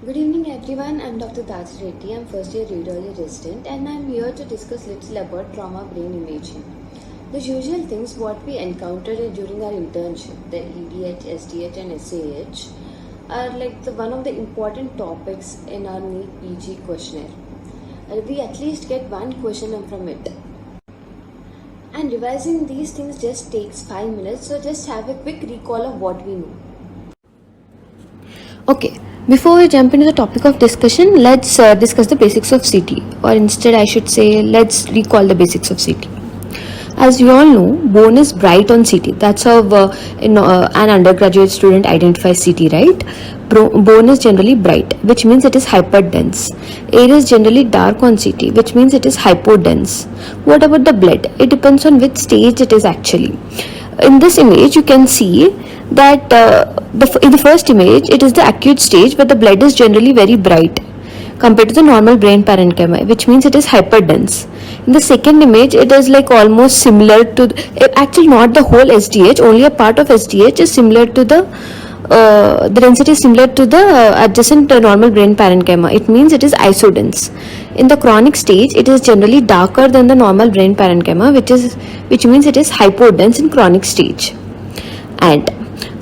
Good evening everyone, I'm Dr. Taj Reddy, I'm first year radiology resident and I'm here to discuss little about trauma brain imaging. The usual things what we encountered during our internship, the EDH, SDH and SAH are like one of the important topics in our NEET PG questionnaire. We at least get one question from it. And revising these things just takes 5 minutes, so just have a quick recall of what we know. Okay, before we jump into the topic of discussion, let's discuss the basics of CT, or instead I should say let's recall the basics of CT. As we all know, bone is bright on CT. That's how an undergraduate student identifies CT, right? Bone is generally bright, which means it is hyperdense. Air is generally dark on CT, which means it is hypodense. What about the blood? It depends on which stage it is actually. In this image, you can see that in the first image, it is the acute stage where the blood is generally very bright compared to the normal brain parenchyma, which means it is hyperdense. In the second image, it is like almost similar to, actually not the whole SDH, only a part of SDH is similar to the density is similar to the adjacent normal brain parenchyma. It means it is isodense. In the chronic stage, it is generally darker than the normal brain parenchyma, which means it is hypodense in chronic stage. And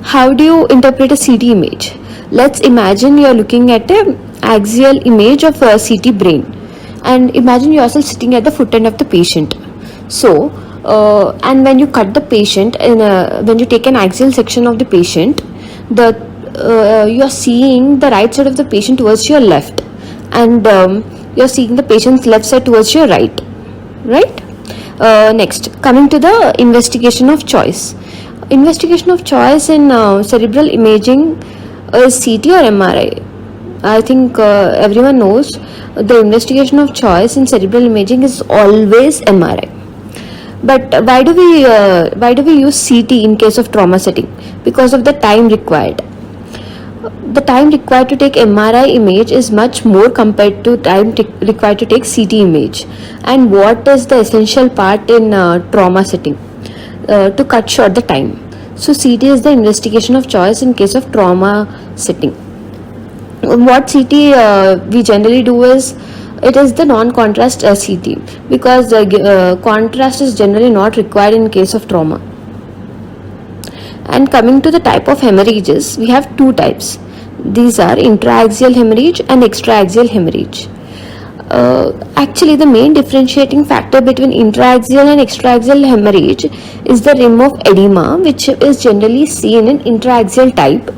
how do you interpret a CT image? Let's imagine you are looking at an axial image of a CT brain, and imagine yourself sitting at the foot end of the patient. So, and when you cut the patient, when you take an axial section of the patient, you are seeing the right side of the patient towards your left, and you are seeing the patient's left side towards your right. Next, coming to the investigation of choice. Investigation of choice in cerebral imaging is CT or MRI. I think everyone knows the investigation of choice in cerebral imaging is always MRI. But why do we use CT in case of trauma setting? Because of the time required. The time required to take MRI image is much more compared to time required to take CT image. And what is the essential part in trauma setting? To cut short the time. So CT is the investigation of choice in case of trauma setting. What CT we generally do is, it is the non-contrast CT, because contrast is generally not required in case of trauma. And coming to the type of hemorrhages, we have two types. These are intraaxial hemorrhage and extraaxial hemorrhage. Actually, the main differentiating factor between intraaxial and extraaxial hemorrhage is the rim of edema, which is generally seen in intraaxial type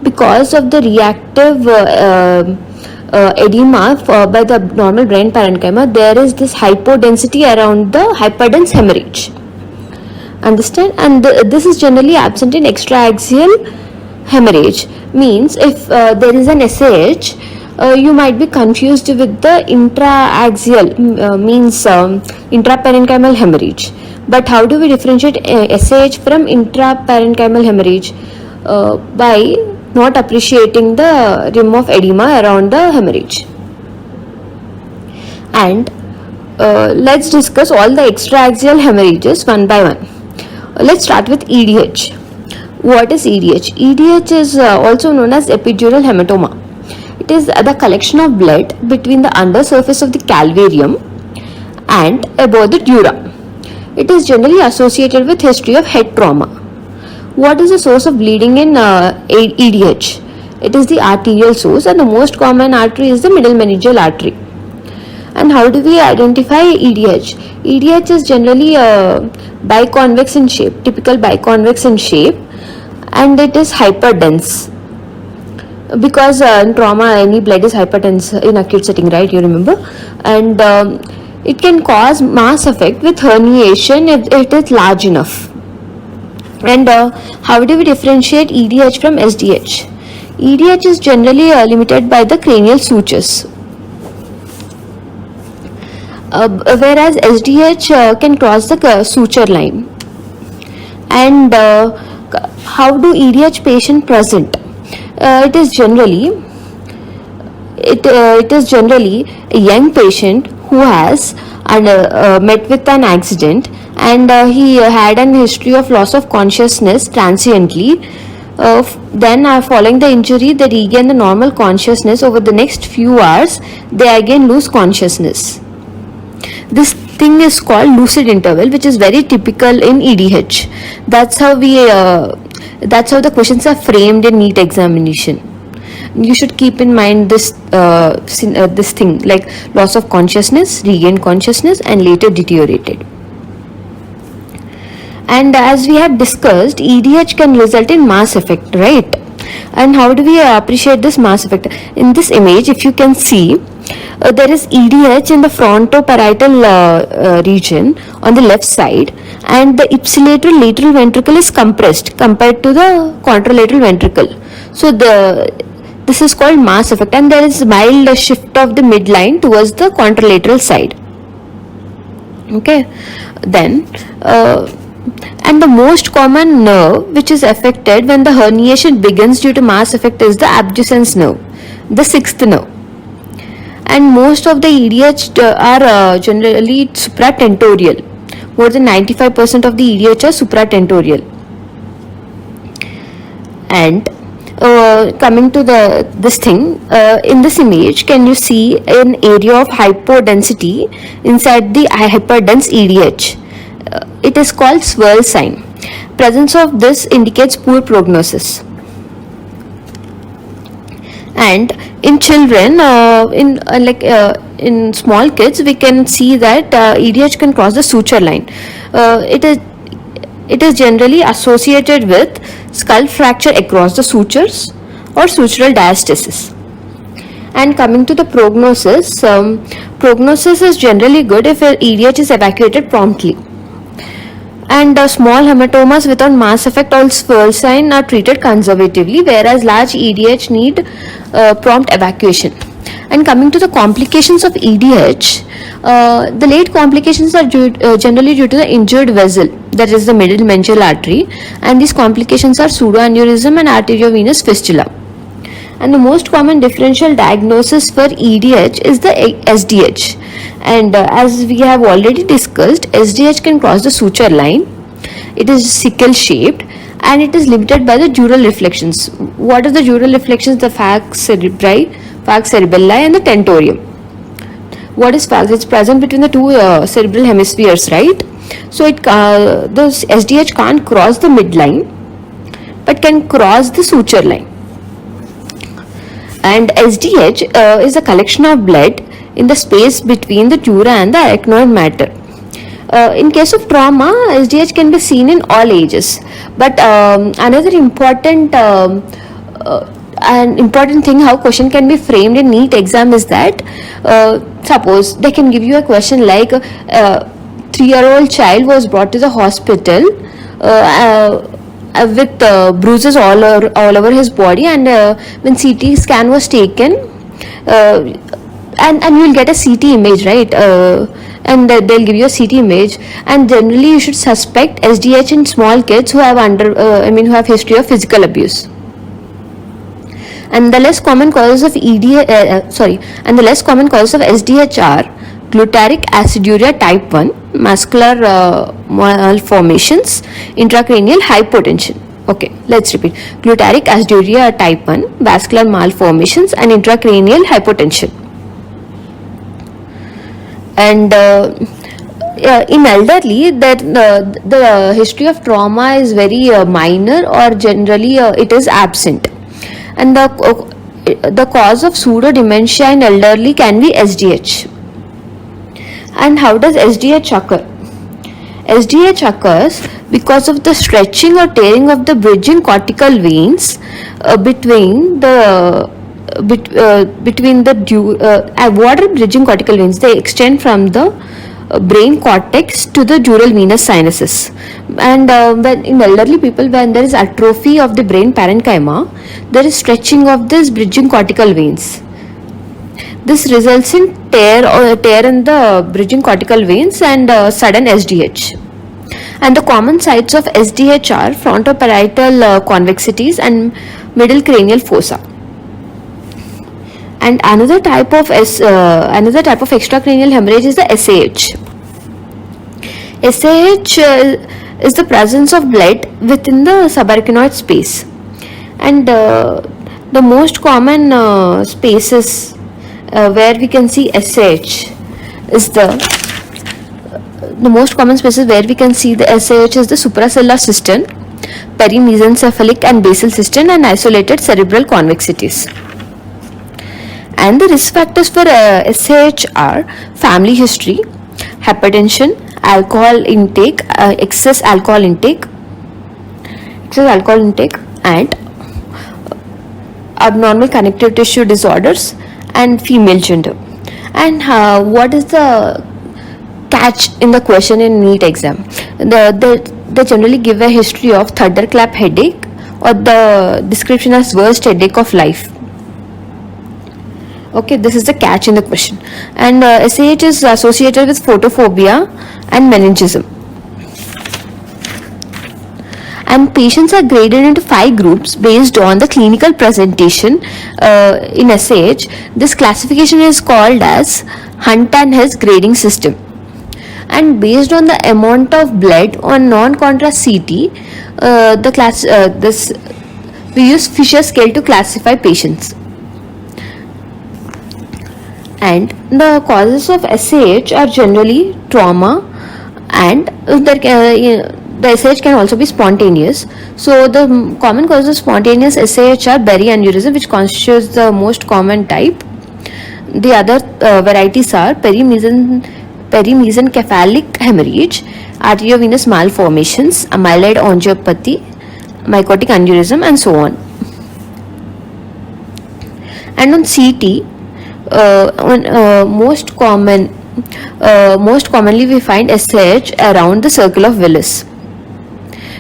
because of the reactive edema by the normal brain parenchyma. There is this hypodensity around the hyperdense hemorrhage. Understand? And this is generally absent in extraaxial hemorrhage. Means if there is an SAH, you might be confused with the intraaxial, means intraparenchymal hemorrhage. But how do we differentiate SAH from intraparenchymal hemorrhage? By not appreciating the rim of edema around the hemorrhage. And let's discuss all the extraaxial hemorrhages one by one. Let's start with EDH. What is EDH? EDH is also known as epidural hematoma. It is the collection of blood between the undersurface of the calvarium and above the dura. It is generally associated with history of head trauma. What is the source of bleeding in EDH? It is the arterial source, and the most common artery is the middle meningeal artery. And how do we identify EDH? EDH is generally biconvex in shape, typical biconvex in shape, and it is hyperdense. Because in trauma, any blood is hypertense in acute setting, right? You remember? And it can cause mass effect with herniation if it is large enough. And how do we differentiate EDH from SDH? EDH is generally limited by the cranial sutures, whereas SDH can cross the suture line. And how do EDH patient present? It is generally a young patient who has met with an accident, and he had an history of loss of consciousness transiently Then, following the injury, they regain the normal consciousness. Over the next few hours, they again lose consciousness. This thing is called lucid interval, which is very typical in EDH. That's how the questions are framed in NEET examination. You should keep in mind this thing, like loss of consciousness, regained consciousness, and later deteriorated. And as we have discussed, EDH can result in mass effect, right? And how do we appreciate this mass effect? In this image, if you can see, there is EDH in the frontoparietal region on the left side, and the ipsilateral lateral ventricle is compressed compared to the contralateral ventricle. So this is called mass effect, and there is mild shift of the midline towards the contralateral side. Okay, then and the most common nerve which is affected when the herniation begins due to mass effect is the abducens nerve, the sixth nerve. And most of the EDH are generally supratentorial. More than 95% of the EDH are supratentorial. And coming to this thing, in this image, can you see an area of hypodensity inside the hyperdense EDH? It is called swirl sign. Presence of this indicates poor prognosis. And in children, in small kids, we can see that EDH can cross the suture line. It is generally associated with skull fracture across the sutures or sutural diastasis. And coming to the prognosis, prognosis is generally good if EDH is evacuated promptly. And small hematomas without mass effect or swirl sign are treated conservatively, whereas large EDH need prompt evacuation. And coming to the complications of EDH, the late complications are generally due to the injured vessel, that is the middle menstrual artery, and these complications are pseudoaneurysm and arteriovenous fistula. And the most common differential diagnosis for EDH is the SDH. And as we have already discussed, SDH can cross the suture line. It is sickle shaped and it is limited by the dural reflections. What are the dural reflections? The falx cerebelli and the tentorium. What is falx? It's present between the two cerebral hemispheres, right? So the SDH can't cross the midline but can cross the suture line. And SDH is a collection of blood in the space between the dura and the arachnoid matter. In case of trauma, SDH can be seen in all ages. But another important thing how question can be framed in NEET exam is that suppose they can give you a question like 3-year-old child was brought to the hospital with bruises all over his body, and when CT scan was taken, and you will get a CT image, right? And they'll give you a CT image, and generally you should suspect SDH in small kids who have who have history of physical abuse. And the less common causes of SDH are glutaric aciduria type 1, muscular malformations, intracranial hypotension. Okay, let's repeat. Glutaric aciduria type 1, vascular malformations and intracranial hypotension. And in elderly, the history of trauma is very minor, or generally it is absent. And the cause of pseudodementia in elderly can be SDH. And how does SDH occur? SDH occurs because of the stretching or tearing of the bridging cortical veins between the what are bridging cortical veins? They extend from the brain cortex to the dural venous sinuses. And when in elderly people, when there is atrophy of the brain parenchyma, there is stretching of this bridging cortical veins. This results in tear in the bridging cortical veins and sudden SDH. And the common sites of SDH are frontoparietal convexities and middle cranial fossa. And another type of extracranial hemorrhage is the SAH. SAH is the presence of blood within the subarachnoid space. And the most common spaces where we can see SH is the most common spaces where we can see the SAH is the suprasellar cistern, perimesencephalic and basal cistern, and isolated cerebral convexities. And the risk factors for SAH are family history, hypertension, alcohol intake, excess alcohol intake, and abnormal connective tissue disorders and female gender. And what is the catch in the question in NEET exam? They generally give a history of thunderclap headache or the description as worst headache of life. Okay, this is the catch in the question. And SAH is associated with photophobia and meningism. And patients are graded into 5 groups based on the clinical presentation in SAH. This classification is called as Hunt and Hess grading system. And based on the amount of blood on non-contrast CT, we use Fisher scale to classify patients. And the causes of SAH are generally trauma, and the SAH can also be spontaneous. So the common causes of spontaneous SAH are berry aneurysm, which constitutes the most common type. The other varieties are perimesencephalic hemorrhage, arteriovenous malformations, amyloid angiopathy, mycotic aneurysm, and so on. And on CT, most commonly we find SAH around the circle of Willis.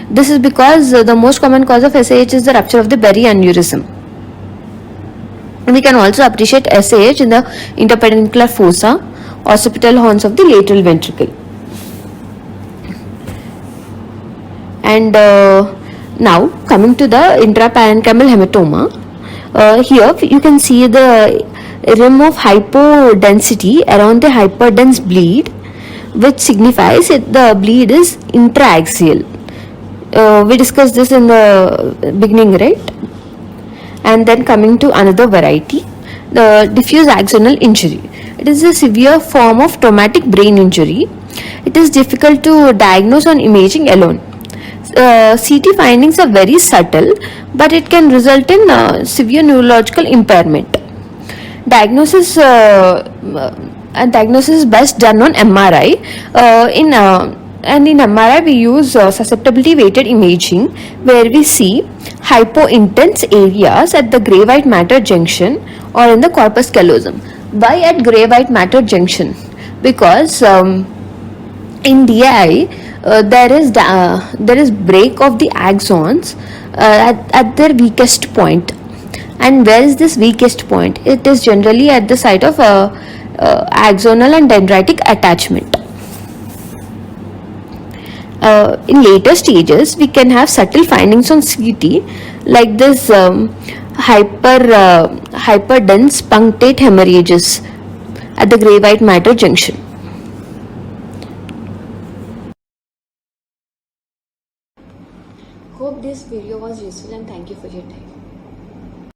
This is because the most common cause of SAH is the rupture of the berry aneurysm. We can also appreciate SAH in the interpedunculair fossa, occipital horns of the lateral ventricle. And now coming to the intraparenchymal hematoma, here you can see the rim of hypodensity around the hyperdense bleed, which signifies the bleed is intraaxial. We discussed this in the beginning, right? And then coming to another variety, the diffuse axonal injury. It is a severe form of traumatic brain injury. It is difficult to diagnose on imaging alone. CT findings are very subtle, but it can result in severe neurological impairment. Diagnosis is best done on MRI. In MRI we use susceptibility weighted imaging, where we see hypointense areas at the gray white matter junction or in the corpus callosum. Why at gray white matter junction? Because in DI there is break of the axons at their weakest point. And where is this weakest point? It is generally at the site of axonal and dendritic attachment. In later stages, we can have subtle findings on CT, like this hyperdense punctate hemorrhages at the gray white matter junction. Hope this video was useful, and thank you for your time.